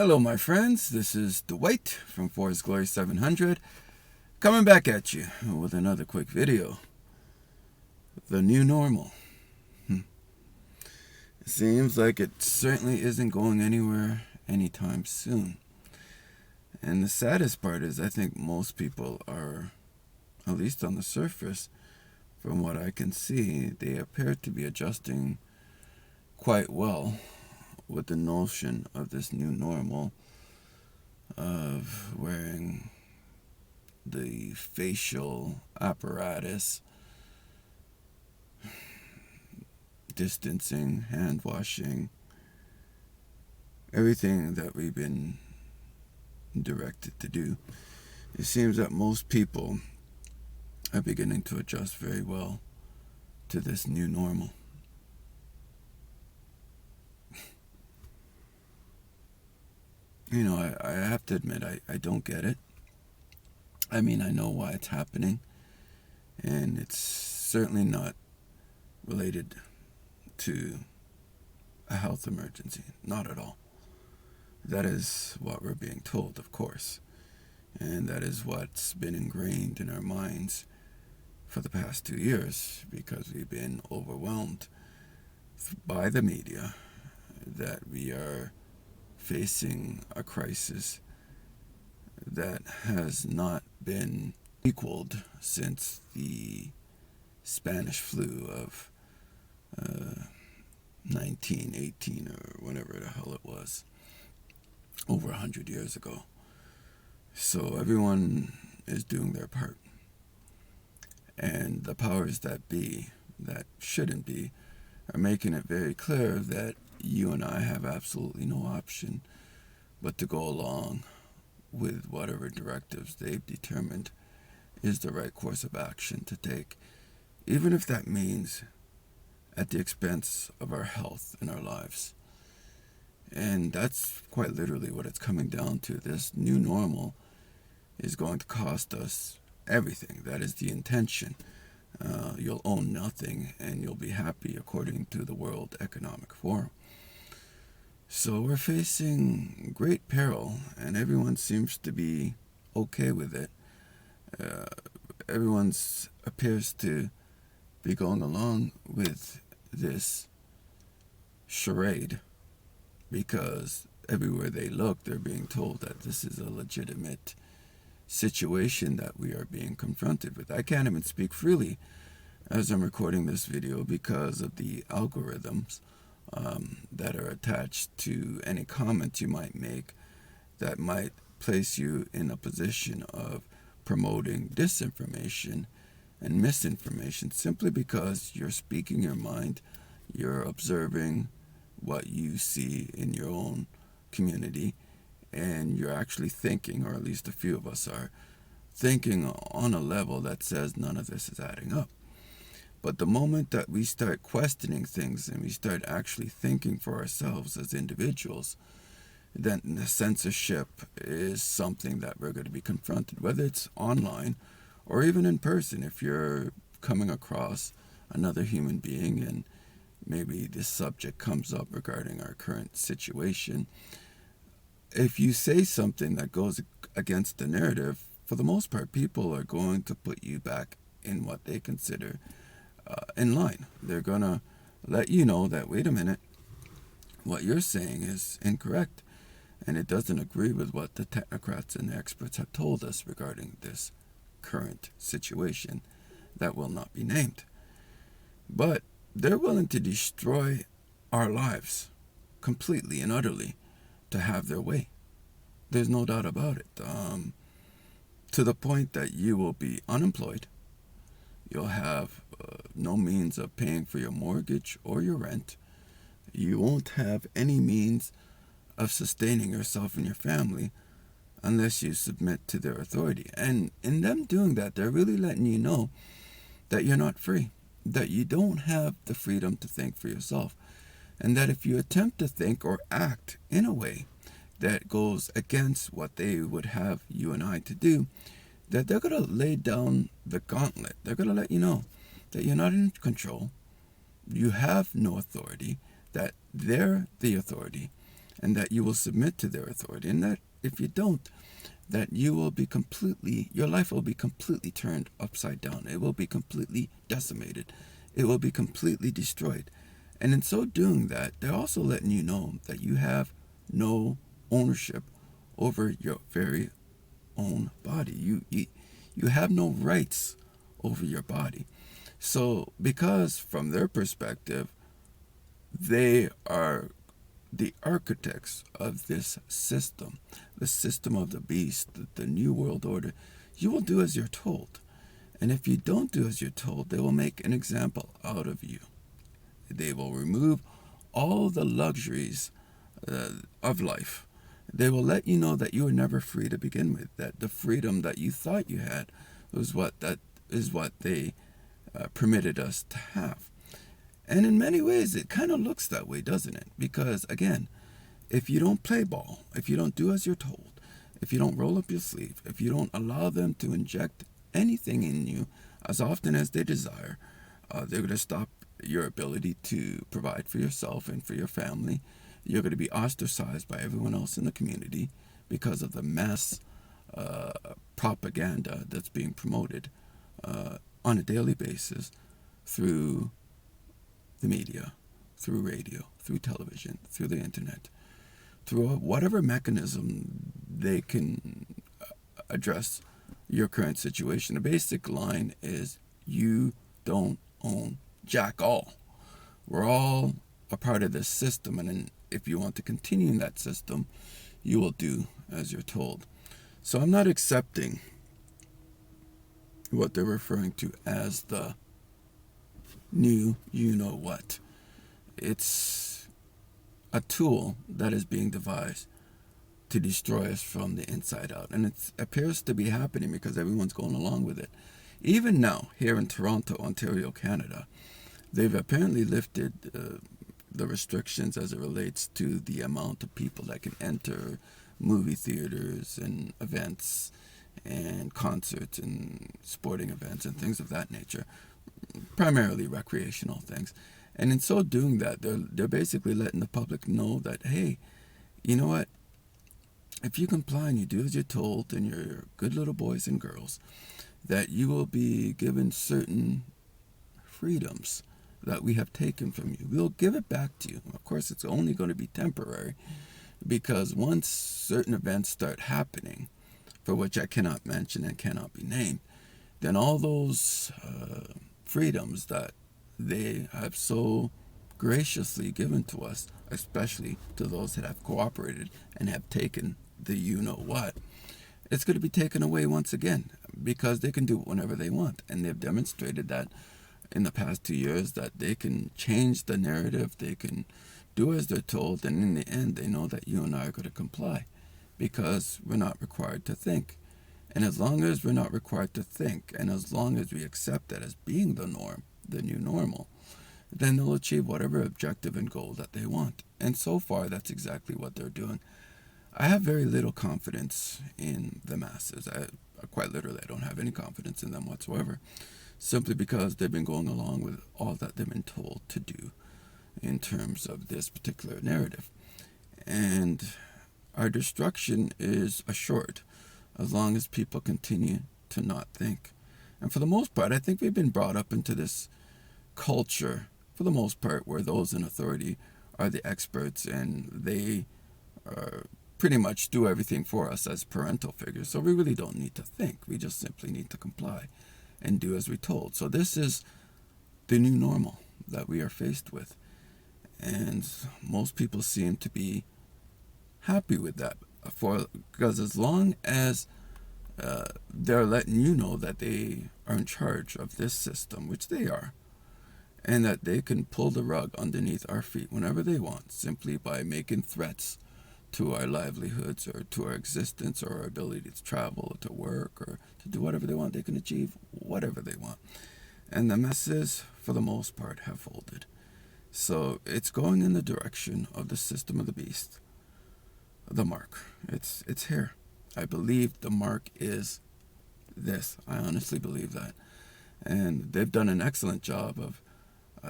Hello, my friends. This is Dwight from Forest Glory 700, coming back at you with another quick video. The new normal. It seems like it certainly isn't going anywhere anytime soon. And the saddest part is I think most people are, at least on the surface, from what I can see, they appear to be adjusting quite well with the notion of this new normal of wearing the facial apparatus, distancing, hand washing, everything that we've been directed to do. It seems that most people are beginning to adjust very well to this new normal. You know, I have to admit, I don't get it. I mean, I know why it's happening, and it's certainly not related to a health emergency. Not at all. That is what we're being told, of course, and that is what's been ingrained in our minds for the past 2 years, because we've been overwhelmed by the media that we are facing a crisis that has not been equaled since the Spanish flu of 1918 or whenever the hell it was, over 100 years ago. So everyone is doing their part. And the powers that be, that shouldn't be, are making it very clear that you and I have absolutely no option but to go along with whatever directives they've determined is the right course of action to take, even if that means at the expense of our health and our lives. And that's quite literally what it's coming down to. This new normal is going to cost us everything. That is the intention. You'll own nothing and you'll be happy, according to the World Economic Forum. So we're facing great peril, and everyone seems to be okay with it. Everyone appears to be going along with this charade, because everywhere they look, they're being told that this is a legitimate situation that we are being confronted with. I can't even speak freely as I'm recording this video because of the algorithms that are attached to any comments you might make that might place you in a position of promoting disinformation and misinformation, simply because you're speaking your mind, you're observing what you see in your own community, and you're actually thinking, or at least a few of us are, thinking on a level that says none of this is adding up. But the moment that we start questioning things and we start actually thinking for ourselves as individuals, then the censorship is something that we're going to be confronted, whether it's online or even in person. If you're coming across another human being and maybe this subject comes up regarding our current situation, if you say something that goes against the narrative, for the most part, people are going to put you back in what they consider in line. They're going to let you know that, wait a minute, what you're saying is incorrect, and it doesn't agree with what the technocrats and the experts have told us regarding this current situation that will not be named. But they're willing to destroy our lives completely and utterly to have their way. There's no doubt about it. To the point that you will be unemployed. You'll have no means of paying for your mortgage or your rent. You won't have any means of sustaining yourself and your family unless you submit to their authority. And in them doing that, they're really letting you know that you're not free, that you don't have the freedom to think for yourself, and that if you attempt to think or act in a way that goes against what they would have you and I to do, that they're going to lay down the gauntlet. They're going to let you know that you're not in control, you have no authority, that they're the authority, and that you will submit to their authority, and that if you don't, that you will be your life will be completely turned upside down. It will be completely decimated. It will be completely destroyed. And in so doing that, they're also letting you know that you have no ownership over your very own body. You have no rights over your body. So because from their perspective, they are the architects of this system, the system of the beast, the New World Order, you will do as you're told. And if you don't do as you're told, they will make an example out of you. They will remove all the luxuries of life. They will let you know that you were never free to begin with, that the freedom that you thought you had was what they permitted us to have. And in many ways, it kind of looks that way, doesn't it? Because, again, if you don't play ball, if you don't do as you're told, if you don't roll up your sleeve, if you don't allow them to inject anything in you as often as they desire, they're going to stop your ability to provide for yourself and for your family. You're going to be ostracized by everyone else in the community because of the mass propaganda that's being promoted on a daily basis through the media, through radio, through television, through the internet, through whatever mechanism they can address your current situation. The basic line is you don't own jack all. We're all a part of this system, and if you want to continue in that system, you will do as you're told. So I'm not accepting what they're referring to as the new you-know-what. It's a tool that is being devised to destroy us from the inside out. And it appears to be happening because everyone's going along with it. Even now, here in Toronto, Ontario, Canada, they've apparently lifted the restrictions as it relates to the amount of people that can enter movie theaters and events and concerts and sporting events and things of that nature, primarily recreational things. And in so doing that, they're basically letting the public know that, hey, you know what? If you comply and you do as you're told and you're good little boys and girls, that you will be given certain freedoms that we have taken from you. We'll give it back to you. Of course, it's only going to be temporary, because once certain events start happening, for which I cannot mention and cannot be named, then all those freedoms that they have so graciously given to us, especially to those that have cooperated and have taken the you-know-what, it's going to be taken away once again, because they can do it whenever they want. And they've demonstrated that in the past 2 years, that they can change the narrative, they can do as they're told, and in the end, they know that you and I are going to comply, because we're not required to think. And as long as we're not required to think, and as long as we accept that as being the norm, the new normal, then they'll achieve whatever objective and goal that they want. And so far, that's exactly what they're doing. I have very little confidence in the masses. Quite literally, I don't have any confidence in them whatsoever, simply because they've been going along with all that they've been told to do in terms of this particular narrative. And our destruction is assured as long as people continue to not think. And for the most part, I think we've been brought up into this culture, for the most part, where those in authority are the experts, and they pretty much do everything for us as parental figures. So we really don't need to think. We just simply need to comply and do as we're told. So this is the new normal that we are faced with. And most people seem to be happy with that, because as long as they're letting you know that they are in charge of this system, which they are, and that they can pull the rug underneath our feet whenever they want, simply by making threats to our livelihoods or to our existence or our ability to travel or to work or to do whatever they want. They can achieve whatever they want. And the masses, for the most part, have folded. So it's going in the direction of the system of the beast, the mark. It's here. I believe the mark is this. I honestly believe that. And they've done an excellent job of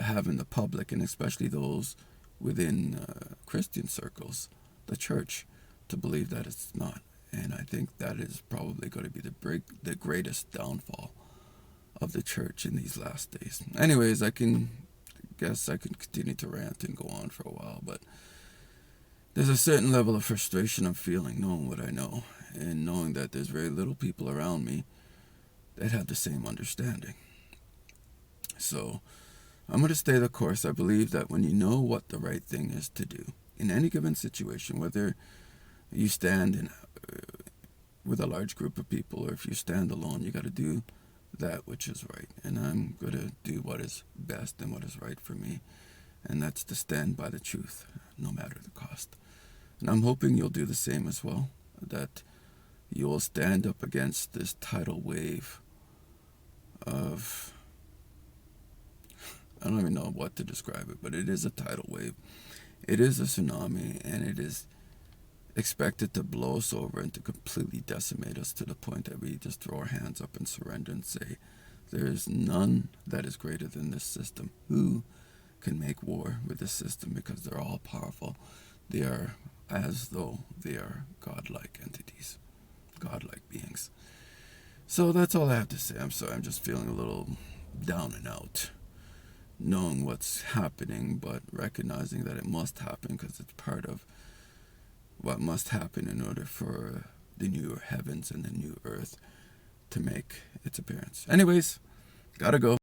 having the public, and especially those within Christian circles, the church to believe that it's not. And I think that is probably going to be the greatest downfall of the church in these last days. Anyways, guess I can continue to rant and go on for a while, but there's a certain level of frustration I'm feeling knowing what I know, and knowing that there's very little people around me that have the same understanding. So I'm going to stay the course. I believe that when you know what the right thing is to do in any given situation, whether you stand with a large group of people or if you stand alone, you got to do that which is right. And I'm going to do what is best and what is right for me. And that's to stand by the truth, no matter the cost. And I'm hoping you'll do the same as well, that you will stand up against this tidal wave of, I don't even know what to describe it, but it is a tidal wave. It is a tsunami, and it is expected to blow us over and to completely decimate us to the point that we just throw our hands up and surrender and say, there is none that is greater than this system. Who can make war with this system? Because they're all powerful. They are as though they are godlike entities, godlike beings. So that's all I have to say. I'm sorry, I'm just feeling a little down and out, knowing what's happening, but recognizing that it must happen because it's part of what must happen in order for the new heavens and the new earth to make its appearance. Anyways, gotta go.